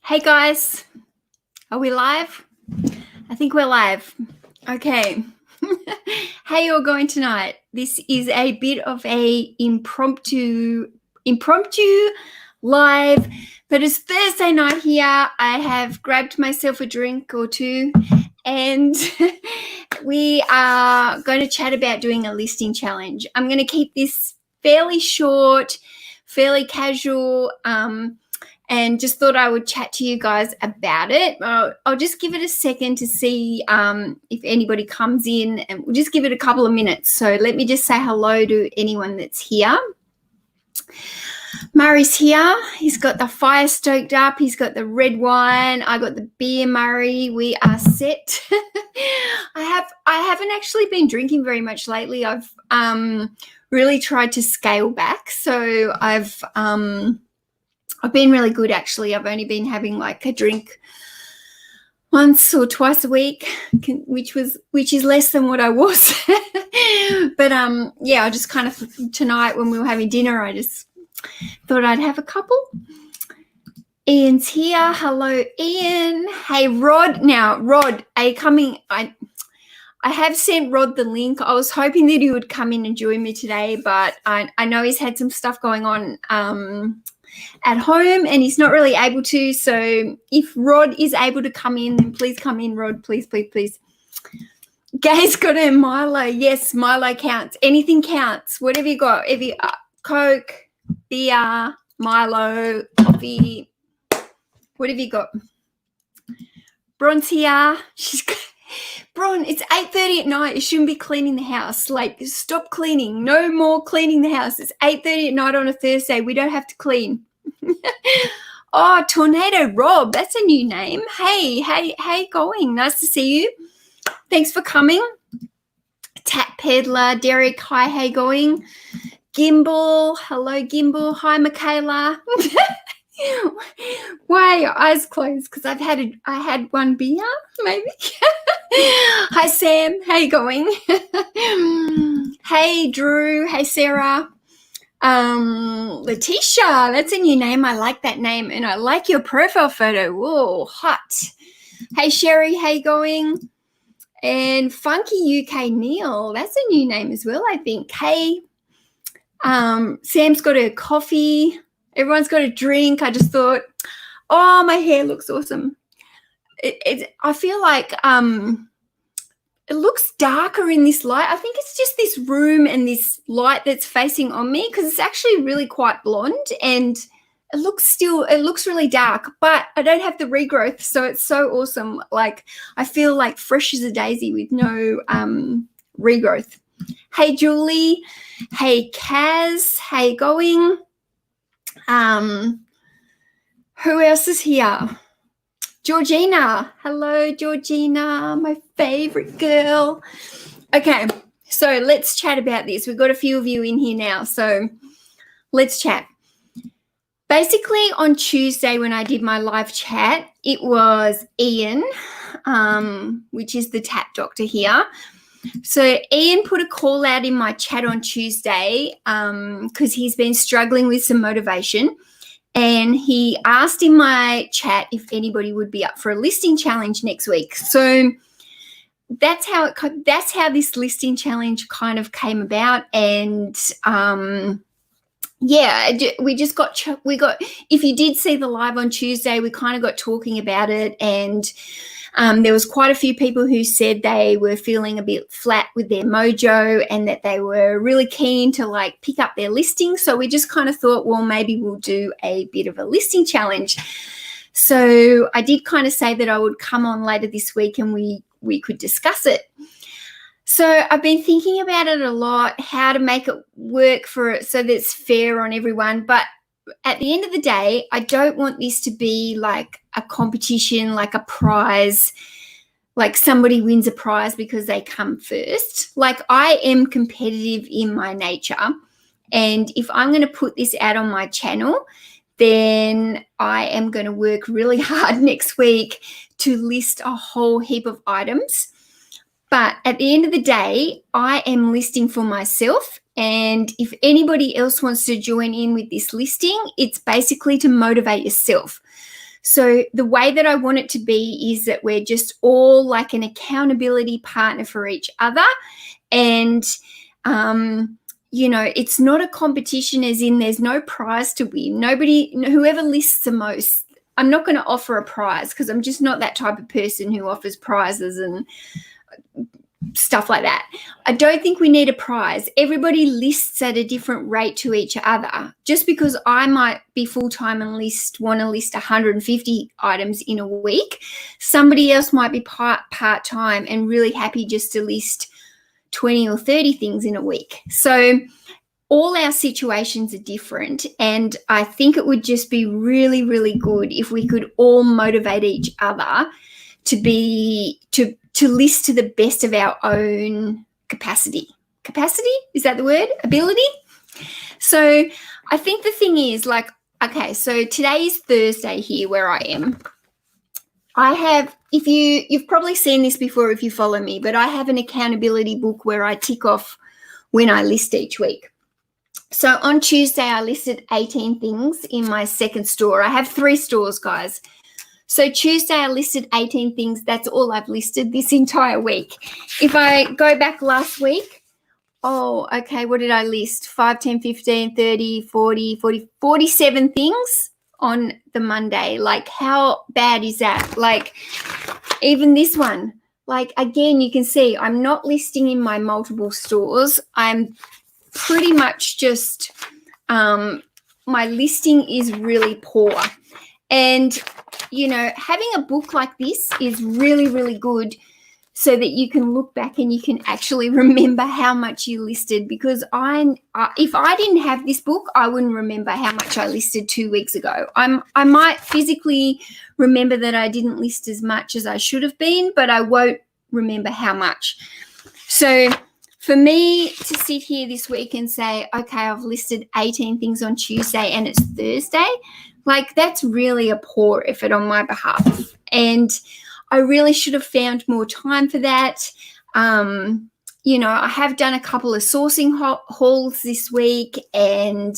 Hey guys, are we live? I think we're live. Okay. How you all going tonight? This is a bit of a impromptu live, but it's Thursday night here. I have grabbed myself a drink or two and we are going to chat about doing a listing challenge. I'm going to keep this fairly short, fairly casual, and just thought I would chat to you guys about it. I'll just give it a second to see if anybody comes in, and we'll just give it a couple of minutes. So let me just say hello to anyone that's here. Murray's here. He's got the fire stoked up. He's got the red wine. I got the beer, Murray. We are set. I haven't actually been drinking very much lately. I've really tried to scale back. So I've been really good, actually. I've only been having like a drink once or twice a week, which is less than what I was. But yeah, I just kind of tonight when we were having dinner, I just thought I'd have a couple. Ian's here. Hello, Ian. Hey, Rod. Now, Rod, are you coming? I have sent Rod the link. I was hoping that he would come in and join me today, but I know he's had some stuff going on at home and he's not really able to. So if Rod is able to come in, then please come in, Rod. Please, please, please. Gay's got a Milo. Yes, Milo counts. Anything counts. Whatever you got. If you Coke, beer, Milo, coffee, whatever you got. Bron's here. Bron, it's 8:30 at night. You shouldn't be cleaning the house. Like, stop cleaning. No more cleaning the house. It's 8:30 at night on a Thursday. We don't have to clean. Oh, Tornado Rob. That's a new name. Hey, how you going? Nice to see you. Thanks for coming. Tat Peddler, Derek. Hi, how you going? Gimbal. Hello, Gimbal. Hi, Michaela. Why are your eyes closed? Because I had one beer, maybe. Hi, Sam. How you going? Hey, Drew. Hey, Sarah. Letitia. That's a new name. I like that name, and I like your profile photo. Whoa, hot. Hey, Sherry. How you going? And Funky UK Neil. That's a new name as well, I think. Hey. Sam's got a coffee. Everyone's got a drink. I just thought, oh, my hair looks awesome. I feel like it looks darker in this light. I think it's just this room and this light that's facing on me because it's actually really quite blonde and it looks really dark, but I don't have the regrowth, so it's so awesome. Like, I feel like fresh as a daisy with no regrowth. Hey, Julie. Hey, Kaz. How you going? Who else is here? Georgina. Hello, Georgina, my favorite girl. Okay, so let's chat about this. We've got a few of you in here now, so let's chat. Basically, on Tuesday when I did my live chat, it was Ian, which is the tap doctor here. So Ian put a call out in my chat on Tuesday because he's been struggling with some motivation, and he asked in my chat if anybody would be up for a listing challenge next week. So that's how this listing challenge kind of came about, and yeah, we got. If you did see the live on Tuesday, we kind of got talking about it, and there was quite a few people who said they were feeling a bit flat with their mojo and that they were really keen to like pick up their listing. So we just kind of thought, well, maybe we'll do a bit of a listing challenge. So I did kind of say that I would come on later this week and we could discuss it. So I've been thinking about it a lot, how to make it work for it so that it's fair on everyone. But at the end of the day, I don't want this to be like a competition, like a prize, like somebody wins a prize because they come first. Like, I am competitive in my nature. And if I'm going to put this out on my channel, then I am going to work really hard next week to list a whole heap of items. But at the end of the day, I am listing for myself. And if anybody else wants to join in with this listing, it's basically to motivate yourself. So the way that I want it to be is that we're just all like an accountability partner for each other. And, it's not a competition, as in there's no prize to win. Whoever lists the most, I'm not going to offer a prize because I'm just not that type of person who offers prizes and stuff like that. I don't think we need a prize. Everybody lists at a different rate to each other. Just because I might be full-time and want to list 150 items in a week, somebody else might be part-time and really happy just to list 20 or 30 things in a week. So all our situations are different, and I think it would just be really, really good if we could all motivate each other to list to the best of our own capacity. Capacity? Is that the word? Ability? So I think the thing is, okay, so today is Thursday here where I am. I have, you've probably seen this before if you follow me, but I have an accountability book where I tick off when I list each week. So on Tuesday, I listed 18 things in my second store. I have 3 stores, guys. So Tuesday, I listed 18 things. That's all I've listed this entire week. If I go back last week, what did I list? 5, 10, 15, 30, 40, 47 things on the Monday. Like, how bad is that? Like, even this one, like, again, you can see I'm not listing in my multiple stores. I'm pretty much just, my listing is really poor. And, having a book like this is really, really good so that you can look back and you can actually remember how much you listed, because if I didn't have this book, I wouldn't remember how much I listed 2 weeks ago. I might physically remember that I didn't list as much as I should have been, but I won't remember how much. So for me to sit here this week and say, okay, I've listed 18 things on Tuesday and it's Thursday, like, that's really a poor effort on my behalf. And I really should have found more time for that. I have done a couple of sourcing hauls this week, and,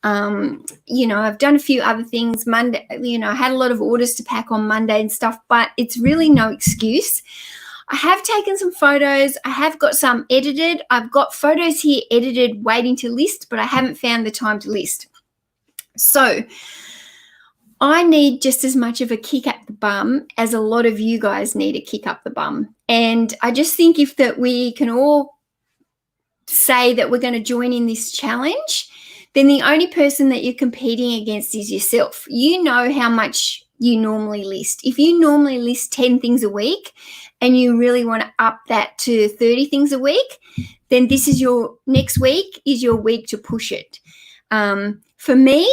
I've done a few other things. Monday, I had a lot of orders to pack on Monday and stuff, but it's really no excuse. I have taken some photos. I have got some edited. I've got photos here edited waiting to list, but I haven't found the time to list. So I need just as much of a kick up the bum as a lot of you guys need a kick up the bum. And I just think if that we can all say that we're going to join in this challenge, then the only person that you're competing against is yourself. You know how much you normally list. If you normally list 10 things a week and you really want to up that to 30 things a week, then this is your next week is your week to push it. For me,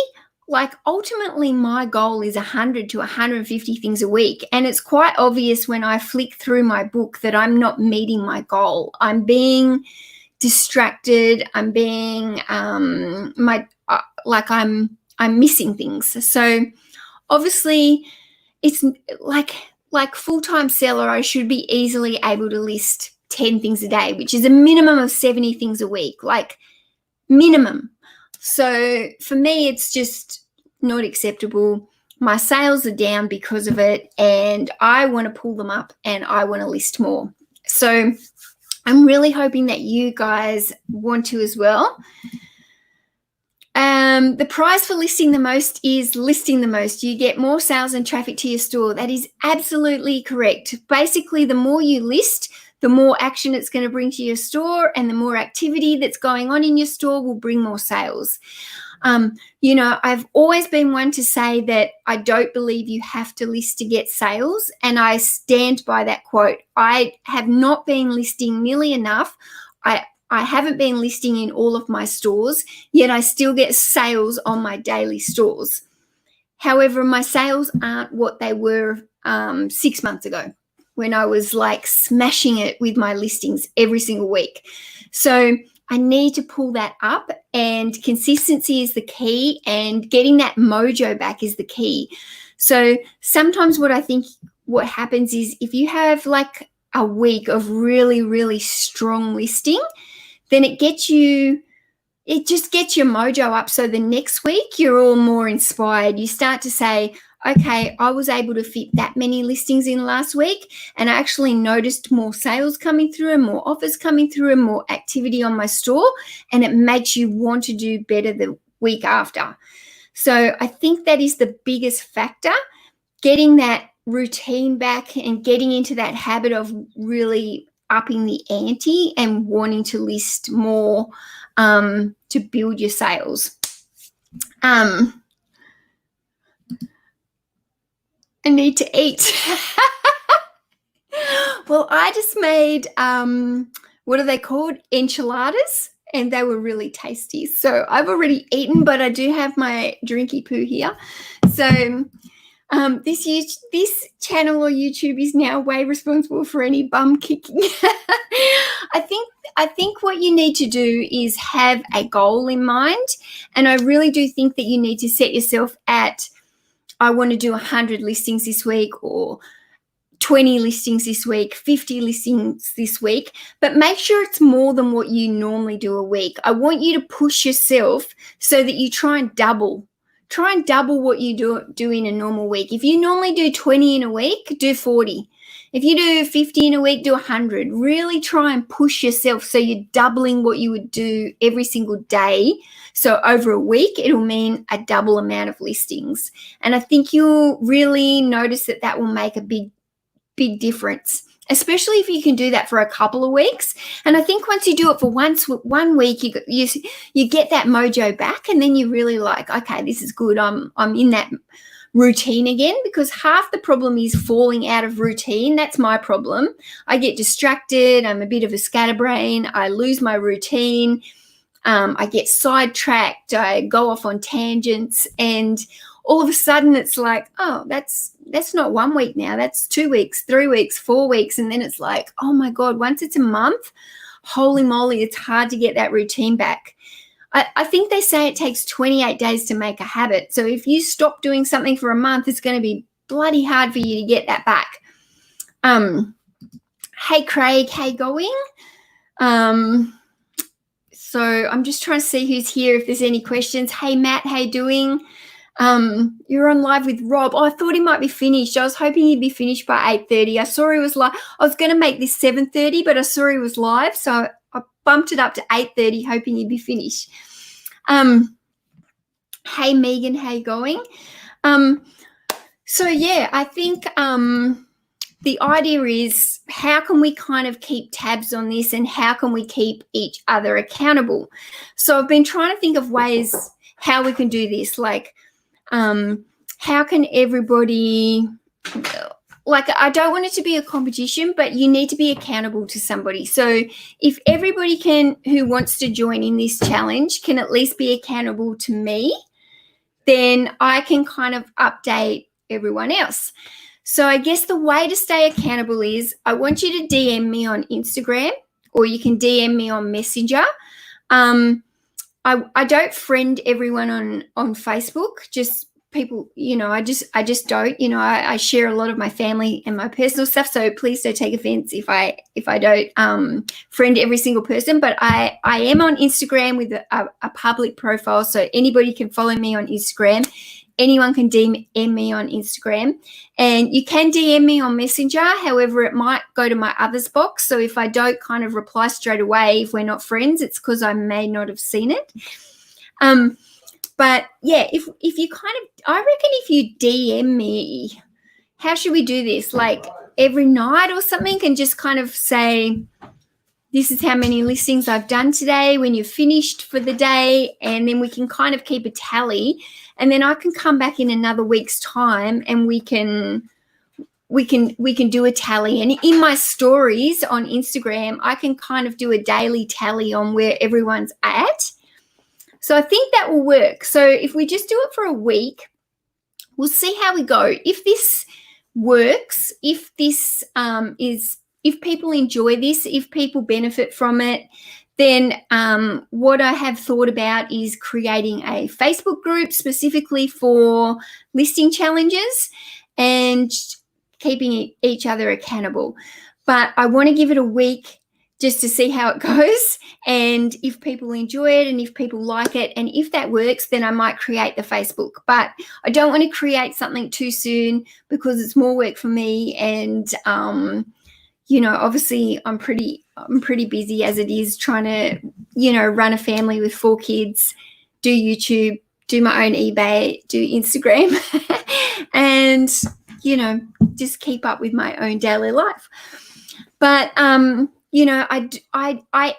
like, ultimately my goal is 100 to 150 things a week. And it's quite obvious when I flick through my book that I'm not meeting my goal. I'm being distracted. I'm being, I'm missing things. So obviously it's like full-time seller, I should be easily able to list 10 things a day, which is a minimum of 70 things a week, like minimum. So for me, it's just not acceptable. My sales are down because of it, and I want to pull them up and I want to list more. So I'm really hoping that you guys want to as well. The prize for listing the most is listing the most. You get more sales and traffic to your store. That is absolutely correct. Basically, the more you list, the more action it's going to bring to your store, and the more activity that's going on in your store will bring more sales. I've always been one to say that I don't believe you have to list to get sales, and I stand by that quote. I have not been listing nearly enough. I haven't been listing in all of my stores, yet I still get sales on my daily stores. However, my sales aren't what they were 6 months ago, when I was like smashing it with my listings every single week. So I need to pull that up, and consistency is the key, and getting that mojo back is the key. So sometimes what happens is, if you have like a week of really, really strong listing, then it just gets your mojo up. So the next week you're all more inspired. You start to say, okay, I was able to fit that many listings in last week, and I actually noticed more sales coming through and more offers coming through and more activity on my store, and it makes you want to do better the week after. So I think that is the biggest factor, getting that routine back and getting into that habit of really upping the ante and wanting to list more to build your sales. I need to eat. Well, I just made, what are they called? Enchiladas, and they were really tasty. So I've already eaten, but I do have my drinky poo here. So this channel or YouTube is now way responsible for any bum kicking. I think what you need to do is have a goal in mind, and I really do think that you need to set yourself at, I want to do 100 listings this week, or 20 listings this week, 50 listings this week, but make sure it's more than what you normally do a week. I want you to push yourself so that you try and double what you do in a normal week. If you normally do 20 in a week, do 40. If you do 50 in a week, do 100. Really try and push yourself so you're doubling what you would do every single day. So over a week, it'll mean a double amount of listings. And I think you'll really notice that will make a big difference, especially if you can do that for a couple of weeks. And I think once you do it for 1 week, you get that mojo back, and then you really like, okay, this is good. I'm in that routine again, because half the problem is falling out of routine. That's my problem. I get distracted. I'm a bit of a scatterbrain. I lose my routine. I get sidetracked. I go off on tangents, and all of a sudden it's like, oh, that's not 1 week now. That's 2 weeks, 3 weeks, 4 weeks. And then it's like, oh my God, once it's a month, holy moly, it's hard to get that routine back. I think they say it takes 28 days to make a habit. So if you stop doing something for a month, it's going to be bloody hard for you to get that back. Hey, Craig, how going? So I'm just trying to see who's here, if there's any questions. Hey, Matt, how you doing? You're on live with Rob. Oh, I thought he might be finished. I was hoping he'd be finished by 8:30. I saw he was live. I was going to make this 7:30, but I saw he was live, so I bumped it up to 8:30, hoping he'd be finished. Hey, Megan, how you going? So yeah, I think the idea is, how can we kind of keep tabs on this, and how can we keep each other accountable? So I've been trying to think of ways how we can do this, like, how can everybody, like, I don't want it to be a competition, but you need to be accountable to somebody. So if everybody who wants to join in this challenge can at least be accountable to me, then I can kind of update everyone else. So I guess the way to stay accountable is, I want you to DM me on Instagram, or you can DM me on Messenger. I don't friend everyone on Facebook, just people, I just don't, I share a lot of my family and my personal stuff. So please don't take offense if I don't friend every single person, but I am on Instagram with a public profile. So anybody can follow me on Instagram. Anyone can DM me on Instagram, and you can DM me on Messenger. However, it might go to my others box. So if I don't kind of reply straight away, if we're not friends, it's because I may not have seen it. But yeah, if you kind of, I reckon if you DM me, how should we do this? Like every night or something, and just kind of say, this is how many listings I've done today when you've finished for the day, and then we can kind of keep a tally, and then I can come back in another week's time and we can do a tally. And in my stories on Instagram, I can kind of do a daily tally on where everyone's at. So I think that will work. So if we just do it for a week, we'll see how we go. If this works, if this if people enjoy this, if people benefit from it, then what I have thought about is creating a Facebook group specifically for listing challenges and keeping each other accountable. But I want to give it a week just to see how it goes, and if people enjoy it and if people like it, and if that works, then I might create the Facebook. But I don't want to create something too soon because it's more work for me, and obviously I'm pretty busy as it is, trying to run a family with 4 kids, do YouTube, do my own eBay, do Instagram, and just keep up with my own daily life. But I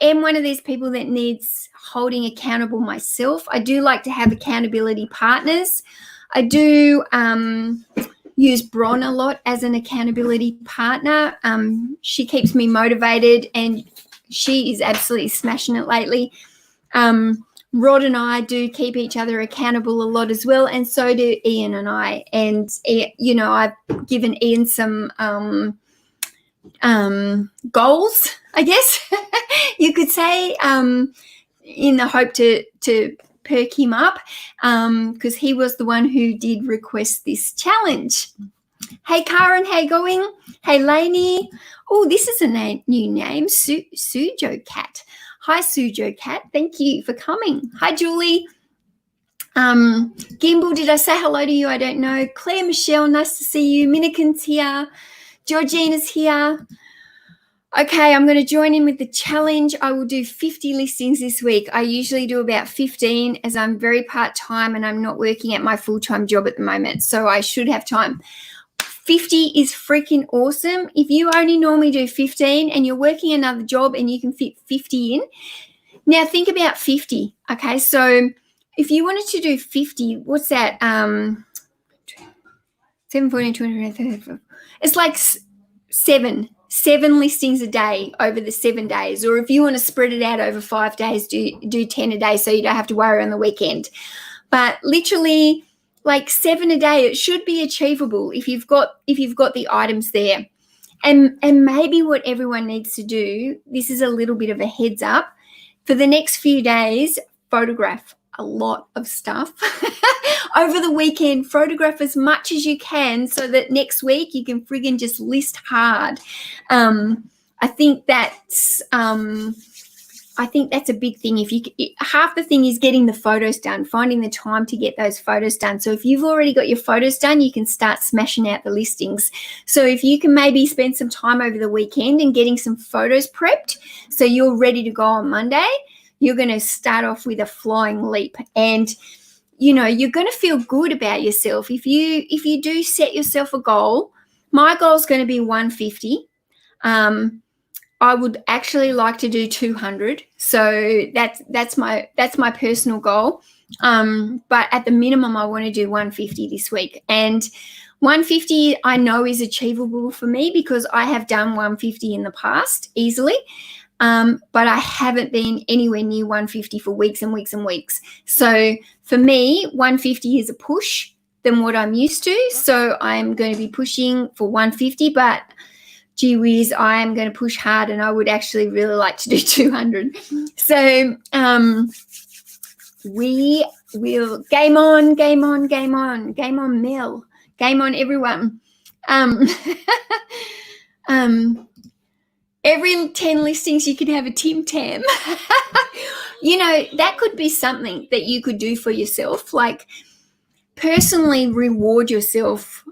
am one of these people that needs holding accountable myself. I do like to have accountability partners. I do use Bron a lot as an accountability partner. She keeps me motivated, and she is absolutely smashing it lately. Rod and I do keep each other accountable a lot as well, and so do Ian and I. And I've given Ian some goals, I guess you could say, in the hope to perk him up, because he was the one who did request this challenge. Hey Karen, how you going? Hey Lainey. Oh, this is a new name, Sujo Cat. Hi Sujo Cat, thank you for coming. Hi Julie. Gimbal, did I say hello to you? I don't know. Claire Michelle, nice to see you. Minikin's here. Georgina's here. Okay, I'm going to join in with the challenge. I will do 50 listings this week. I usually do about 15 as I'm very part-time and I'm not working at my full-time job at the moment, so I should have time. 50 is freaking awesome. If you only normally do 15 and you're working another job and you can fit 50 in, now think about 50, okay? So if you wanted to do 50, what's that? 7, 14, 20, 30, it's like seven listings a day over the 7 days. Or if you want to spread it out over 5 days, do 10 a day so you don't have to worry on the weekend. But literally like 7 a day, it should be achievable if you've got the items there. And maybe what everyone needs to do, this is a little bit of a heads up, for the next few days, photograph a lot of stuff. Over the weekend, photograph as much as you can so that next week you can friggin' just list hard. I think that's a big thing. Half the thing is getting the photos done, finding the time to get those photos done. So if you've already got your photos done, you can start smashing out the listings. So if you can maybe spend some time over the weekend and getting some photos prepped so you're ready to go on Monday, you're going to start off with a flying leap, and you're going to feel good about yourself. If you do set yourself a goal, my goal is going to be 150. I would actually like to do 200. So that's my personal goal. But at the minimum, I want to do 150 this week. And 150 I know is achievable for me because I have done 150 in the past easily. But I haven't been anywhere near 150 for weeks and weeks and weeks. So for me, 150 is a push than what I'm used to. So I'm going to be pushing for 150, but gee whiz, I am going to push hard, and I would actually really like to do 200. So we will game on, Mel, game on everyone. Every 10 listings, you could have a Tim Tam. That could be something that you could do for yourself. Like, personally reward yourself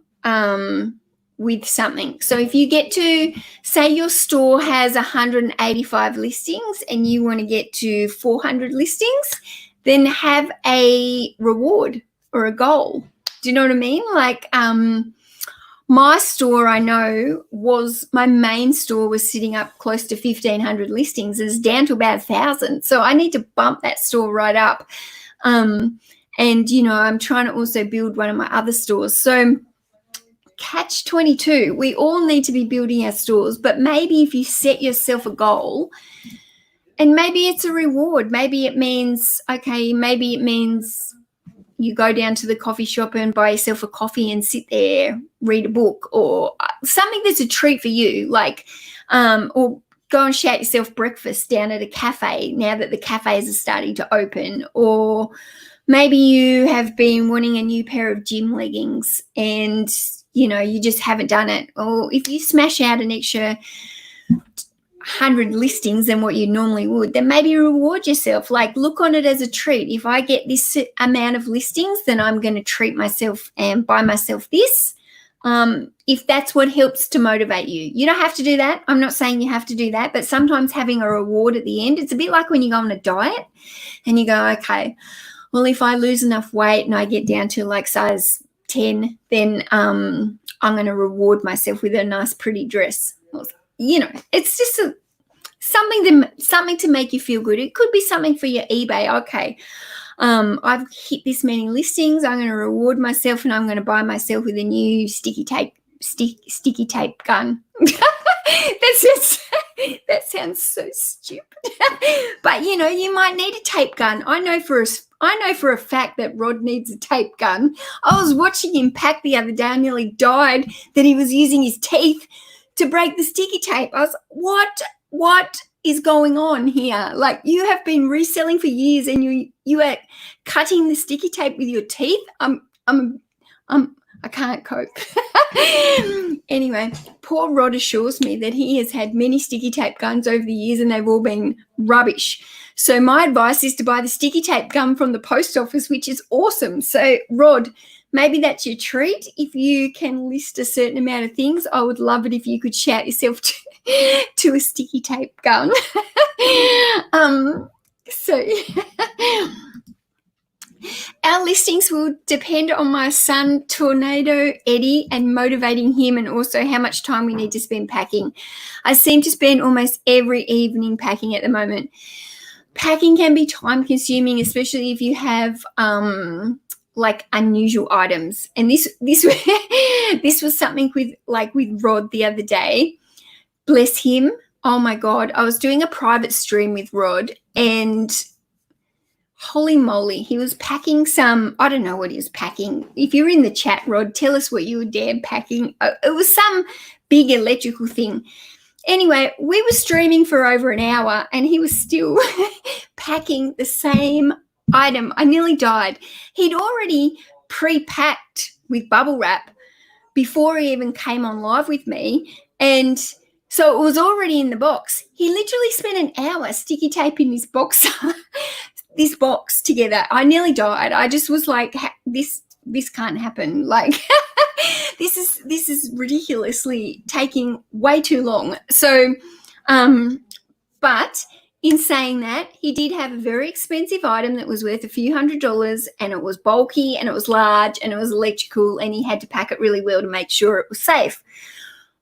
with something. So if you get to, say your store has 185 listings and you want to get to 400 listings, then have a reward or a goal. Do you know what I mean? Like, my store, I know, my main store was sitting up close to 1,500 listings. It's down to about 1,000. So I need to bump that store right up. And, I'm trying to also build one of my other stores. So catch 22. We all need to be building our stores. But maybe if you set yourself a goal, and maybe it's a reward. Maybe it means you go down to the coffee shop and buy yourself a coffee and sit there, read a book, or something that's a treat for you, like, or go and shout yourself breakfast down at a cafe now that the cafes are starting to open. Or maybe you have been wanting a new pair of gym leggings and, you just haven't done it. Or if you smash out an extra 100 listings than what you normally would, then maybe reward yourself. Like, look on it as a treat. If I get this amount of listings, then I'm going to treat myself and buy myself this. If that's what helps to motivate you. You don't have to do that. I'm not saying you have to do that, but sometimes having a reward at the end, it's a bit like when you go on a diet and you go, okay, well, if I lose enough weight and I get down to like size 10, then I'm going to reward myself with a nice, pretty dress. You know, it's just something to make you feel good. It could be something for your eBay. Okay, I've hit this many listings. I'm going to reward myself, and I'm going to buy myself with a new sticky tape gun. That sounds so stupid. But you know, you might need a tape gun. I know for a fact that Rod needs a tape gun. I was watching him pack the other day. I nearly died that he was using his teeth to break the sticky tape. I was, what is going on here? Like, you have been reselling for years and you are cutting the sticky tape with your teeth. I can't cope. Anyway, poor Rod assures me that he has had many sticky tape guns over the years and they've all been rubbish. So my advice is to buy the sticky tape gun from the post office, which is awesome. So Rod, maybe that's your treat. If you can list a certain amount of things, I would love it if you could shout yourself to a sticky tape gun. Our listings will depend on my son, Tornado Eddie, and motivating him, and also how much time we need to spend packing. I seem to spend almost every evening packing at the moment. Packing can be time consuming, especially if you have like unusual items. And this was something with Rod the other day. Bless him. Oh my God. I was doing a private stream with Rod, and holy moly, he was packing some, I don't know what he was packing. If you're in the chat, Rod, tell us what you were damn packing. It was some big electrical thing. Anyway, we were streaming for over an hour and he was still packing the same item. I nearly died. He'd already pre-packed with bubble wrap before he even came on live with me. And so it was already in the box. He literally spent an hour sticky taping this box together. I nearly died. I just was like, this can't happen. Like, this is ridiculously taking way too long. So, but in saying that, he did have a very expensive item that was worth a few $100s, and it was bulky and it was large and it was electrical, and he had to pack it really well to make sure it was safe.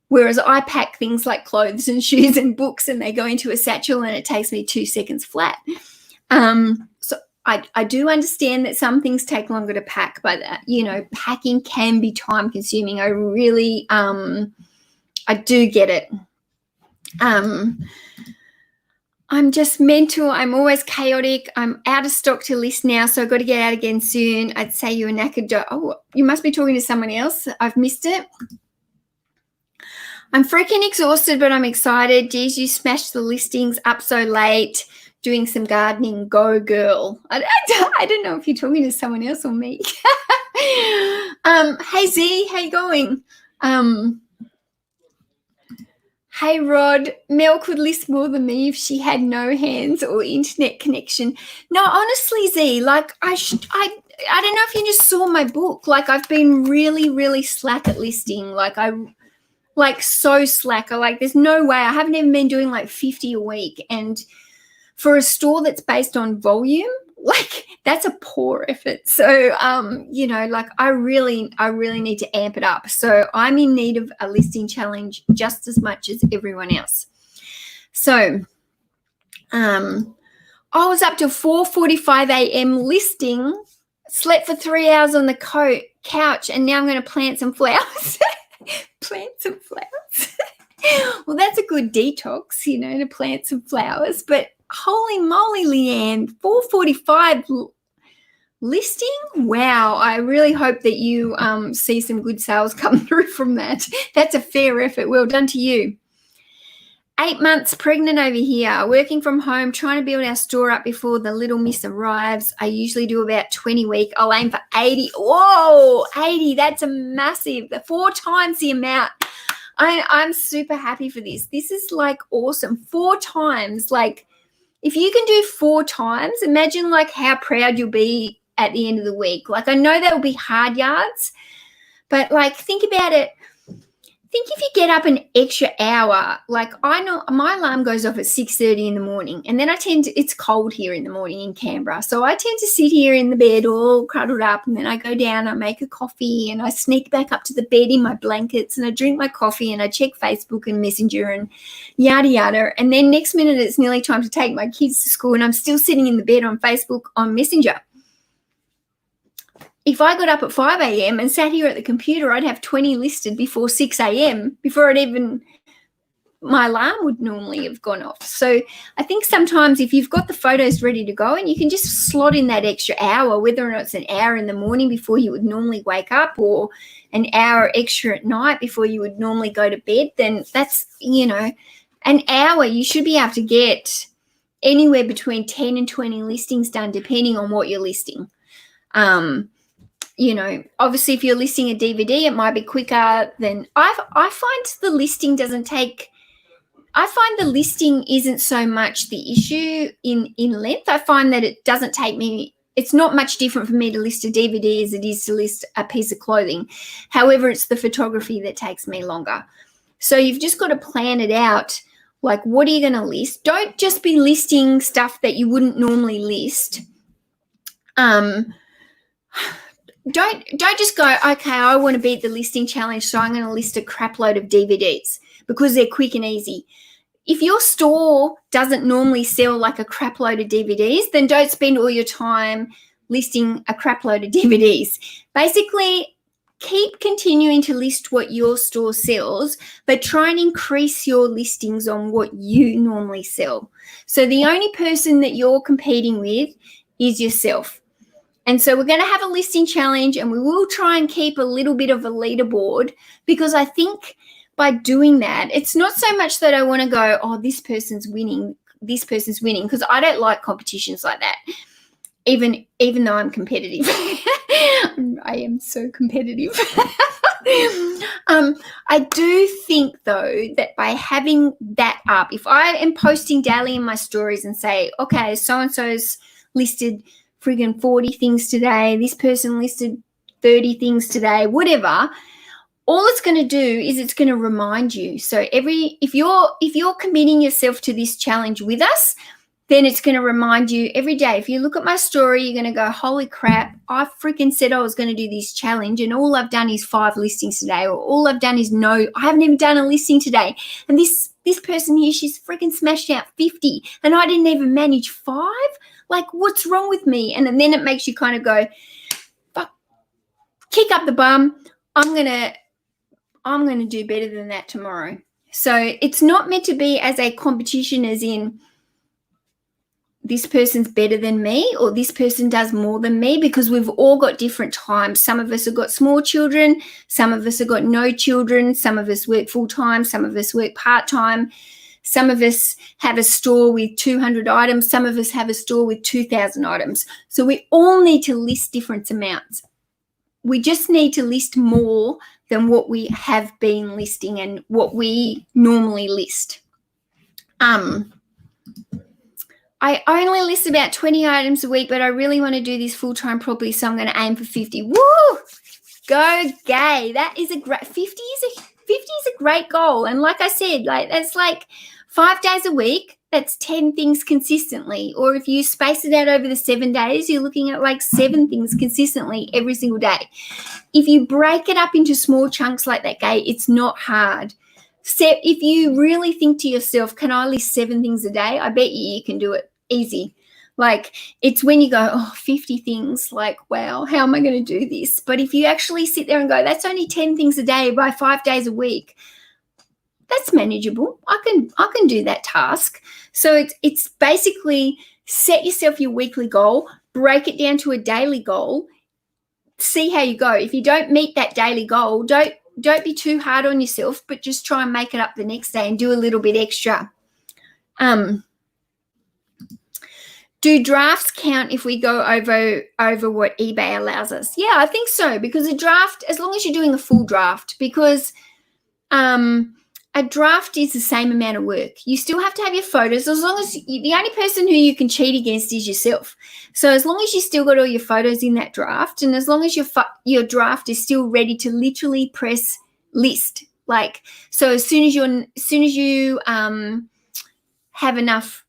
Whereas I pack things like clothes and shoes and books, and they go into a satchel and it takes me 2 seconds flat. So I do understand that some things take longer to pack, but you know, packing can be time consuming. I really, I do get it. I'm just mental. I'm always chaotic. I'm out of stock to list now, so I've got to get out again soon. I'd say you're knackered. Oh, you must be talking to someone else. I've missed it. I'm freaking exhausted, but I'm excited. Geez, you smashed the listings up so late. Doing some gardening. Go, girl. I don't know if you're talking to someone else or me. Hey, Z, how you going? Hey, Rod, Mel could list more than me if she had no hands or internet connection. No, honestly, Z, like I don't know if you just saw my book. Like, I've been really, really slack at listing. Like so slack. There's no way. I haven't even been doing like 50 a week. And for a store that's based on volume, like, that's a poor effort. So, you know, like I really need to amp it up. So I'm in need of a listing challenge just as much as everyone else. So, I was up till 4:45 a.m. listing, slept for 3 hours on the couch, and now I'm going to plant some flowers. Plant some flowers. Well, that's a good detox, you know, to plant some flowers. But holy moly, Leanne, 4:45 listing? Wow, I really hope that you see some good sales come through from that. That's a fair effort. Well done to you. 8 months pregnant over here, working from home, trying to build our store up before the little miss arrives. I usually do about 20 a week. I'll aim for 80. Whoa, 80, that's a massive, 4 times the amount I'm super happy for this. This is like awesome. 4 times. Like if you can do 4 times, imagine like how proud you'll be at the end of the week. Like I know that will be hard yards, but like think about it. Think if you get up an extra hour, like I know my alarm goes off at 6:30 in the morning, and then it's cold here in the morning in Canberra, so I tend to sit here in the bed all cuddled up, and then I go down, I make a coffee, and I sneak back up to the bed in my blankets, and I drink my coffee, and I check Facebook and Messenger and yada yada, and then next minute it's nearly time to take my kids to school, and I'm still sitting in the bed on Facebook on Messenger. If I got up at 5 a.m. and sat here at the computer, I'd have 20 listed before 6 a.m. before my alarm would normally have gone off. So I think sometimes if you've got the photos ready to go and you can just slot in that extra hour, whether or not it's an hour in the morning before you would normally wake up or an hour extra at night before you would normally go to bed, then that's, an hour you should be able to get anywhere between 10 and 20 listings done depending on what you're listing. Obviously if you're listing a DVD, it might be quicker than I find the listing isn't so much the issue in length. I find that it doesn't take me, it's not much different for me to list a DVD as it is to list a piece of clothing. However, it's the photography that takes me longer. So you've just got to plan it out. Like, what are you going to list? Don't just be listing stuff that you wouldn't normally list. Don't just go, okay, I want to beat the listing challenge, so I'm going to list a crap load of DVDs because they're quick and easy. If your store doesn't normally sell like a crap load of DVDs, then don't spend all your time listing a crap load of DVDs. Basically, keep continuing to list what your store sells, but try and increase your listings on what you normally sell. So the only person that you're competing with is yourself. And so we're going to have a listing challenge, and we will try and keep a little bit of a leaderboard, because I think by doing that, it's not so much that I want to go, oh, this person's winning, because I don't like competitions like that, even though I'm competitive. I am so competitive. I do think, though, that by having that up, if I am posting daily in my stories and say, okay, so-and-so's listed friggin' 40 things today, this person listed 30 things today, whatever, all it's going to do is it's going to remind you. So if you're committing yourself to this challenge with us, then it's going to remind you every day. If you look at my story, you're going to go, holy crap, I freaking said I was going to do this challenge, and all I've done is 5 listings today, or all I've done is I haven't even done a listing today. And this person here, she's freaking smashed out 50, and I didn't even manage 5. Like, what's wrong with me? And then it makes you kind of go, fuck, kick up the bum. I'm gonna do better than that tomorrow. So it's not meant to be as a competition, as in this person's better than me or this person does more than me, because we've all got different times. Some of us have got small children. Some of us have got no children. Some of us work full-time. Some of us work part-time. Some of us have a store with 200 items. Some of us have a store with 2,000 items. So we all need to list different amounts. We just need to list more than what we have been listing and what we normally list. I only list about 20 items a week, but I really want to do this full-time properly, so I'm going to aim for 50. Woo! Go gay. That is a great 50 is a great goal. And like I said, like that's like 5 days a week, that's 10 things consistently. Or if you space it out over the 7 days, you're looking at like 7 things consistently every single day. If you break it up into small chunks like that, Gay, it's not hard. If you really think to yourself, can I list 7 things a day? I bet you can do it easy. Like, it's when you go, 50 things, like, wow, how am I going to do this? But if you actually sit there and go, that's only 10 things a day by 5 days a week, that's manageable. I can do that task. So it's basically set yourself your weekly goal, break it down to a daily goal, see how you go. If you don't meet that daily goal, don't be too hard on yourself, but just try and make it up the next day and do a little bit extra. Do drafts count if we go over what eBay allows us? Yeah, I think so, because a draft, as long as you're doing a full draft, because a draft is the same amount of work. You still have to have your photos, as long as the only person who you can cheat against is yourself. So as long as you still got all your photos in that draft, and as long as your draft is still ready to literally press list, like, so as soon as you have enough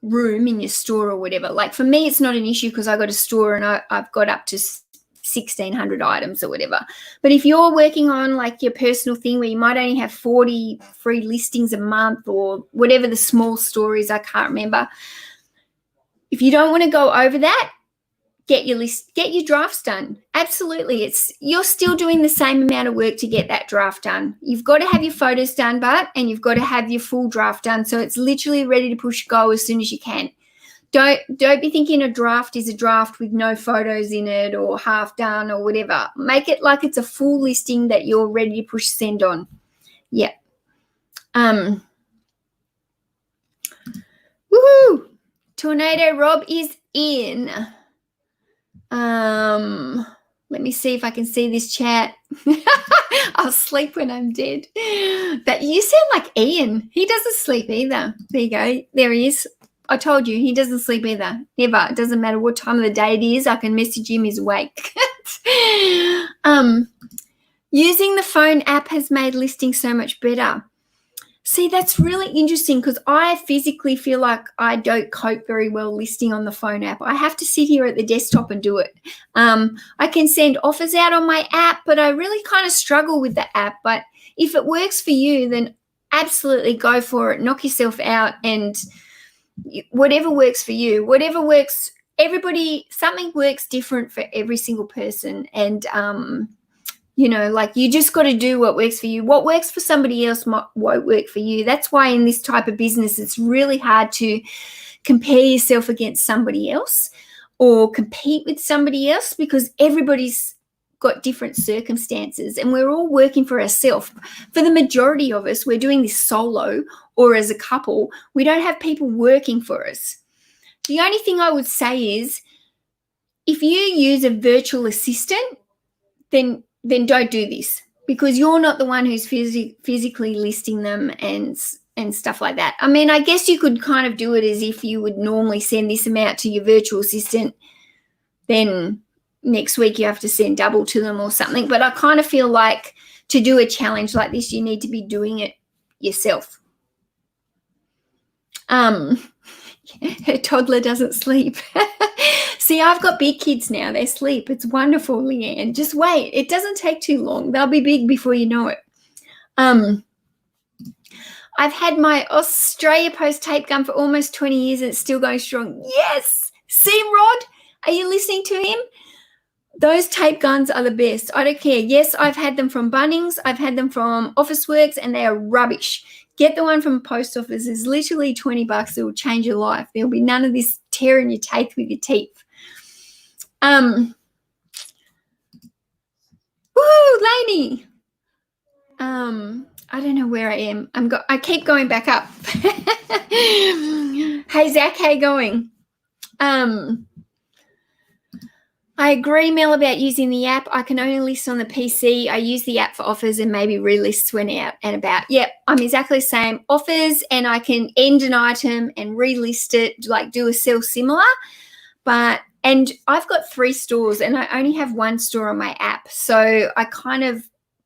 room in your store or whatever. Like for me, it's not an issue because I got a store and I've got up to 1,600 items or whatever. But if you're working on like your personal thing where you might only have 40 free listings a month or whatever the small store is, I can't remember. If you don't want to go over that, get your drafts done. Absolutely. You're still doing the same amount of work to get that draft done. You've got to have your photos done, and you've got to have your full draft done. So it's literally ready to push go as soon as you can. Don't be thinking a draft is a draft with no photos in it or half done or whatever. Make it like it's a full listing that you're ready to push send on. Yeah. Woohoo! Tornado Rob is in. Let me see if I can see this chat. I'll sleep when I'm dead. But you sound like Ian. He doesn't sleep either. There you go. There he is. I told you, he doesn't sleep either. Never. It doesn't matter what time of the day it is. I can message him, he's awake. Using the phone app has made listing so much better. See, that's really interesting because I physically feel like I don't cope very well listing on the phone app. I have to sit here at the desktop and do it. I can send offers out on my app, but I really kind of struggle with the app. But if it works for you, then absolutely go for it. Knock yourself out and whatever works for you, whatever works. Something works different for every single person. And, like you just got to do what works for you. What works for somebody else won't work for you. That's why in this type of business, it's really hard to compare yourself against somebody else or compete with somebody else because everybody's got different circumstances and we're all working for ourselves. For the majority of us, we're doing this solo or as a couple. We don't have people working for us. The only thing I would say is if you use a virtual assistant, then don't do this because you're not the one who's physically listing them and stuff like that. I mean, I guess you could kind of do it as if you would normally send this amount to your virtual assistant, then next week you have to send double to them or something. But I kind of feel like to do a challenge like this, you need to be doing it yourself. Her toddler doesn't sleep. See, I've got big kids now. They sleep. It's wonderful, Leanne. Just wait. It doesn't take too long. They'll be big before you know it. I've had my Australia Post tape gun for almost 20 years and it's still going strong. Yes. See, Rod? Are you listening to him? Those tape guns are the best. I don't care. Yes, I've had them from Bunnings. I've had them from Officeworks and they are rubbish. Get the one from post office. It's literally $20. It will change your life. There'll be none of this tearing your teeth with your teeth. Woo, Lainey. I don't know where I am. I keep going back up. Hey, Zach, how you going? I agree, Mel, about using the app. I can only list on the PC. I use the app for offers and maybe relists when out and about. Yep, I'm exactly the same. Offers, and I can end an item and relist it, like do a sell similar. And I've got 3 stores and I only have 1 store on my app. So I kind of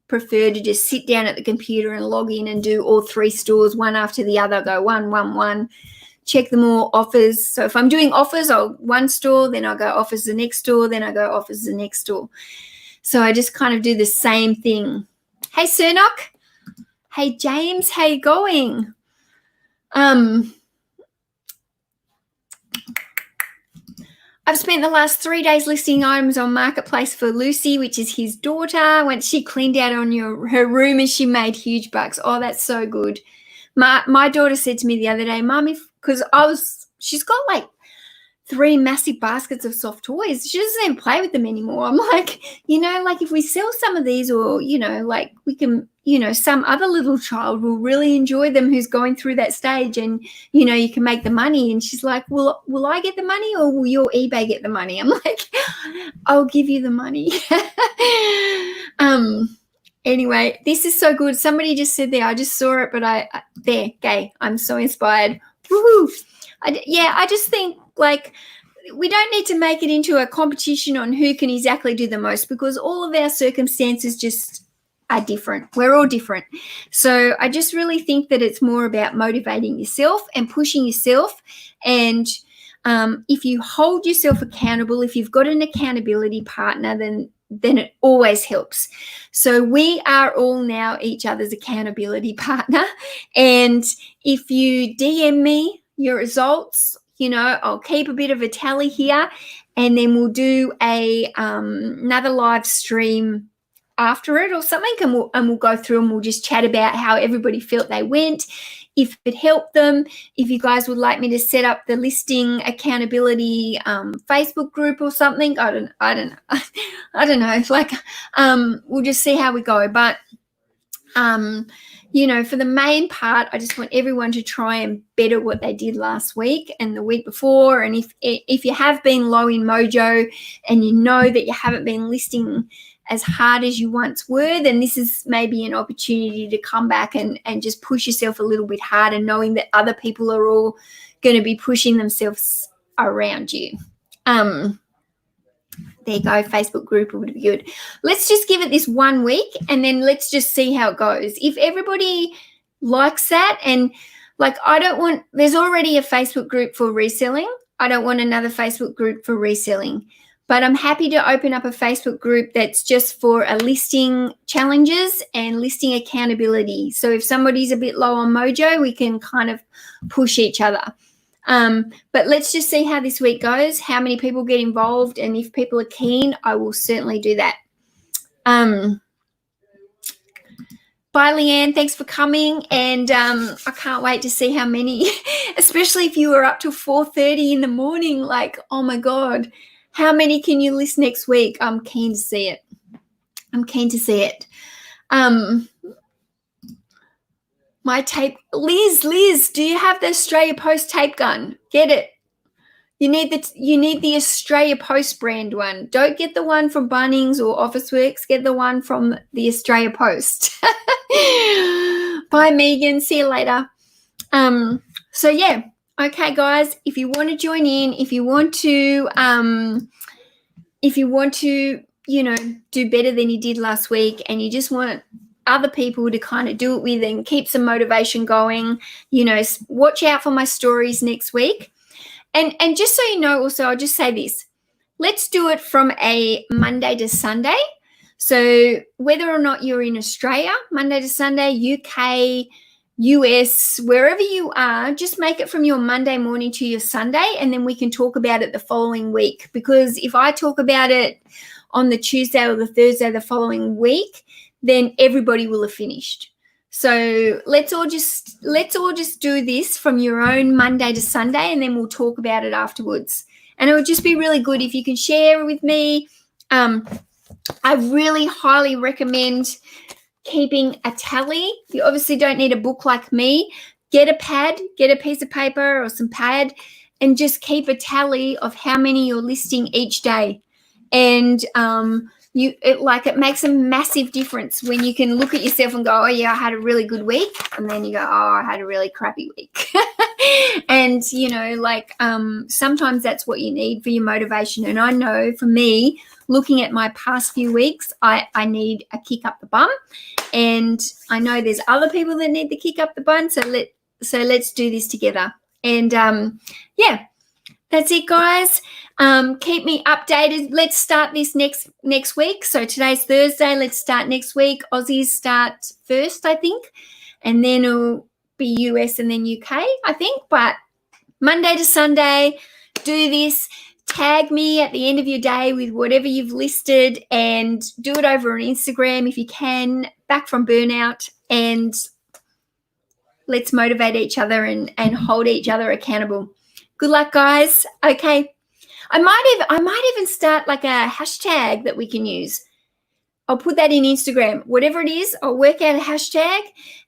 prefer to just sit down at the computer and log in and do all 3 stores, one after the other, go 1, 1, 1. Check them all, offers. So if I'm doing offers, I'll 1 store, then I'll go offers the next store, then I go offers the next store. So I just kind of do the same thing. Hey, Cernok. Hey, James, how you going? I've spent the last 3 days listing items on Marketplace for Lucy, which is his daughter. When she cleaned out on her room and she made huge bucks. Oh, that's so good. My daughter said to me the other day, Mommy, because she's got like 3 massive baskets of soft toys. She doesn't even play with them anymore. I'm like, like if we sell some of these or, like we can, some other little child will really enjoy them who's going through that stage and, you can make the money. And she's like, will I get the money or will your eBay get the money? I'm like, I'll give you the money. Anyway, this is so good. Somebody just said there, I just saw it, but there, gay. I'm so inspired. Woohoo! I just think like we don't need to make it into a competition on who can exactly do the most, because all of our circumstances just are different. We're all different. So I just really think that it's more about motivating yourself and pushing yourself. And if you hold yourself accountable, if you've got an accountability partner, then it always helps. So we are all now each other's accountability partner. And if you DM me your results, I'll keep a bit of a tally here, and then we'll do another live stream after it or something, and we'll go through and we'll just chat about how everybody felt they went, if it helped them. If you guys would like me to set up the listing accountability Facebook group or something, I don't know. Like we'll just see how we go. But for the main part, I just want everyone to try and better what they did last week and the week before. And if you have been low in mojo and you know that you haven't been listing as hard as you once were, then this is maybe an opportunity to come back and just push yourself a little bit harder, knowing that other people are all going to be pushing themselves around you. There you go, Facebook group would be good. Let's just give it this 1 week, and then let's just see how it goes. If everybody likes that, and like there's already a Facebook group for reselling. I don't want another Facebook group for reselling. But I'm happy to open up a Facebook group that's just for a listing challenges and listing accountability. So if somebody's a bit low on mojo, we can kind of push each other. But let's just see how this week goes, how many people get involved, and if people are keen, I will certainly do that. Bye, Leanne. Thanks for coming, and I can't wait to see how many, especially if you were up till 4:30 in the morning. Like, oh my God, how many can you list next week? I'm keen to see it. My tape, Liz, do you have the Australia Post tape gun? Get it. You need the Australia Post brand one. Don't get the one from Bunnings or Officeworks. Get the one from the Australia Post. Bye, Megan. See you later. So yeah. Okay, guys, if you want to join in, if you want to, do better than you did last week, and you just want other people to kind of do it with and keep some motivation going, watch out for my stories next week. And just so you know, also, I'll just say this. Let's do it from a Monday to Sunday. So whether or not you're in Australia, Monday to Sunday, UK, US, wherever you are, just make it from your Monday morning to your Sunday, and then we can talk about it the following week. Because if I talk about it on the Tuesday or the Thursday the following week, then everybody will have finished. So let's all just do this from your own Monday to Sunday, and then we'll talk about it afterwards. And it would just be really good if you can share with me. I really highly recommend keeping a tally. You obviously don't need a book like me. Get a pad, get a piece of paper or some pad, and just keep a tally of how many you're listing each day. And it makes a massive difference when you can look at yourself and go, oh yeah, I had a really good week, and then you go, oh, I had a really crappy week. And sometimes that's what you need for your motivation. And I know for me, looking at my past few weeks, I need a kick up the bum, and I know there's other people that need the kick up the bum. So let's do this together. And that's it, guys. Keep me updated. Let's start this next week. So today's Thursday. Let's start next week. Aussies start first, I think, and then it'll be US and then UK, I think. But Monday to Sunday, do this. Tag me at the end of your day with whatever you've listed, and do it over on Instagram if you can. Back from Burnout, and let's motivate each other and hold each other accountable. Good luck, guys. Okay. I might even start like a hashtag that we can use. I'll put that in Instagram. Whatever it is, I'll work out a hashtag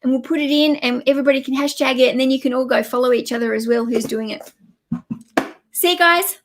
and we'll put it in, and everybody can hashtag it, and then you can all go follow each other as well who's doing it. See you guys.